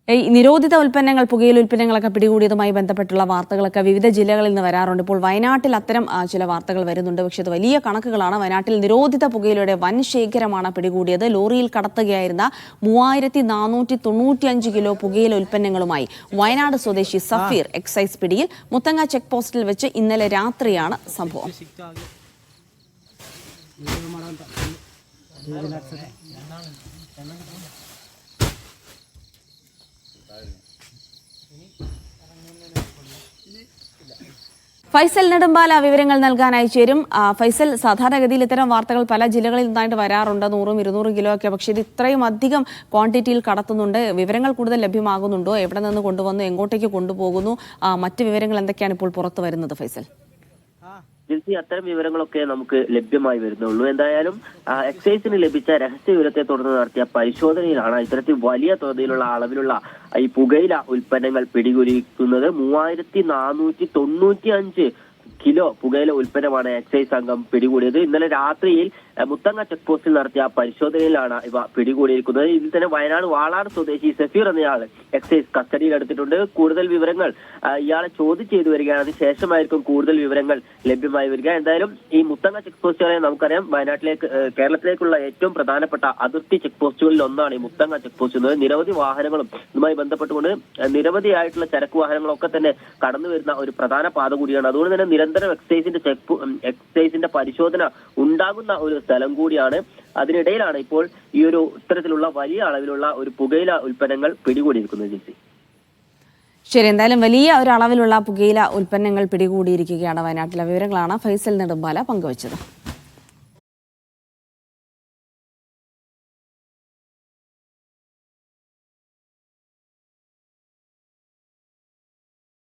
നിരോധിത ഉൽപ്പന്നങ്ങൾ പുകയില ഉൽപ്പന്നങ്ങളൊക്കെ പിടികൂടിയതുമായി ബന്ധപ്പെട്ടുള്ള വാർത്തകളൊക്കെ വിവിധ ജില്ലകളിൽ നിന്ന് വരാറുണ്ട്. ഇപ്പോൾ വയനാട്ടിൽ അത്തരം ചില വാർത്തകൾ വരുന്നുണ്ട്. പക്ഷേ അത് വലിയ കണക്കുകളാണ്. വയനാട്ടിൽ നിരോധിത പുകയിലയുടെ വൻ ശേഖരമാണ് പിടികൂടിയത്. ലോറിയിൽ കടത്തുകയായിരുന്ന 3495 കിലോ പുകയില ഉൽപ്പന്നങ്ങളുമായി വയനാട് സ്വദേശി സഫീർ എക്സൈസ് പിടിയിൽ. മുത്തങ്ങ ചെക്ക് പോസ്റ്റിൽ വെച്ച് ഇന്നലെ രാത്രിയാണ് സംഭവം. ഫൈസൽ നെടുമ്പാല വിവരങ്ങൾ നൽകാനായി ചേരും. ഫൈസൽ, സാധാരണഗതിയിൽ ഇത്തരം വാർത്തകൾ പല ജില്ലകളിൽ നിന്നായിട്ട് വരാറുണ്ട്, 100-200 കിലോ ഒക്കെ. പക്ഷേ ഇത് ഇത്രയും അധികം ക്വാണ്ടിറ്റിയിൽ കടത്തുന്നുണ്ട്. വിവരങ്ങൾ കൂടുതൽ ലഭ്യമാകുന്നുണ്ടോ? എവിടെ നിന്ന് കൊണ്ടുവന്നു, എങ്ങോട്ടേക്ക് കൊണ്ടുപോകുന്നു? മറ്റ് വിവരങ്ങൾ എന്തൊക്കെയാണ് ഇപ്പോൾ പുറത്തു വരുന്നത് ഫൈസൽ? അത്തരം വിവരങ്ങളൊക്കെ നമുക്ക് ലഭ്യമായി വരുന്നുള്ളൂ. എന്തായാലും എക്സൈസിന് ലഭിച്ച രഹസ്യ വിവരത്തെ തുടർന്ന് നടത്തിയ പരിശോധനയിലാണ് ഇത്തരത്തിൽ വലിയ തോതിലുള്ള അളവിലുള്ള ഈ പുകയില ഉൽപ്പന്നങ്ങൾ പിടികൂടിയിരിക്കുന്നത്. 3495 കിലോ പുകയില ഉൽപ്പന്നമാണ് എക്സൈസ് സംഘം പിടികൂടിയത്. ഇന്നലെ രാത്രിയിൽ മുത്തങ്ങ ചെക്ക് പോസ്റ്റിൽ നടത്തിയ പരിശോധനയിലാണ് ഇവ പിടികൂടിയിരിക്കുന്നത്. ഇതിൽ തന്നെ വയനാട് വാളാട് സ്വദേശി സഫീർ എന്നയാൾ എക്സൈസ് കസ്റ്റഡിയിൽ എടുത്തിട്ടുണ്ട്. കൂടുതൽ വിവരങ്ങൾ ഇയാളെ ചോദ്യം ചെയ്തു വരികയാണ്. അതിനുശേഷമായിരിക്കും കൂടുതൽ വിവരങ്ങൾ ലഭ്യമായി വരിക. എന്തായാലും ഈ മുത്തങ്ങ ചെക്ക് പോസ്റ്റുകളെ നമുക്കറിയാം, കേരളത്തിലേക്കുള്ള ഏറ്റവും പ്രധാനപ്പെട്ട അതിർത്തി ചെക്ക് പോസ്റ്റുകളിൽ ഒന്നാണ് ഈ മുത്തങ്ങ ചെക്ക് പോസ്റ്റ് എന്നത്. നിരവധി വാഹനങ്ങളും ഇതുമായി ബന്ധപ്പെട്ടുകൊണ്ട് നിരവധിയായിട്ടുള്ള ചരക്ക് വാഹനങ്ങളൊക്കെ തന്നെ കടന്നു വരുന്ന ഒരു പ്രധാന പാത കൂടിയാണ്. അതുകൊണ്ട് തന്നെ നിരന്തരം എക്സൈസിന്റെ പരിശോധന ഉണ്ടാകുന്ന ഒരു സ്ഥലം കൂടിയാണ്. അതിനിടയിലാണ് ഇപ്പോൾ ഈ ഒരു ഇത്തരത്തിലുള്ള വലിയ അളവിലുള്ള ഒരു പുകയില ഉൽപ്പന്നങ്ങൾ പിടികൂടിയിരിക്കുന്നത്. ശരി, എന്തായാലും വലിയ ഒരു അളവിലുള്ള പുകയില ഉൽപ്പന്നങ്ങൾ പിടികൂടിയിരിക്കുകയാണ് വയനാട്ടിലെ. വിവരങ്ങളാണ് ഫൈസൽ നെടുമ്പാല പങ്കുവച്ചത്.